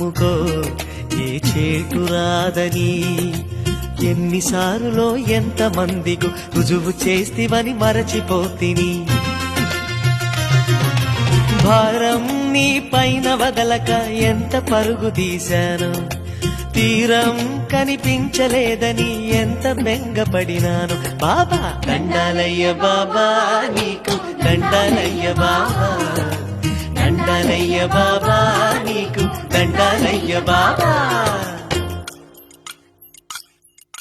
నమ్ముకో ఏ చేటు రాదని. ఎన్నిసార్లో ఎంతమందికు రుజువు చేస్తివని మరచిపోతిని. భారం నీ పైన వదలక ఎంత పరుగు తీశాను, తీరం కనిపించలేదని ఎంత బెంగపడినాను. బాబా దండాలయ్య బాబా నీకు, దండాలయ్య బాబా, దండాలయ్య బాబా నీకు, దండాలయ్య బాబా.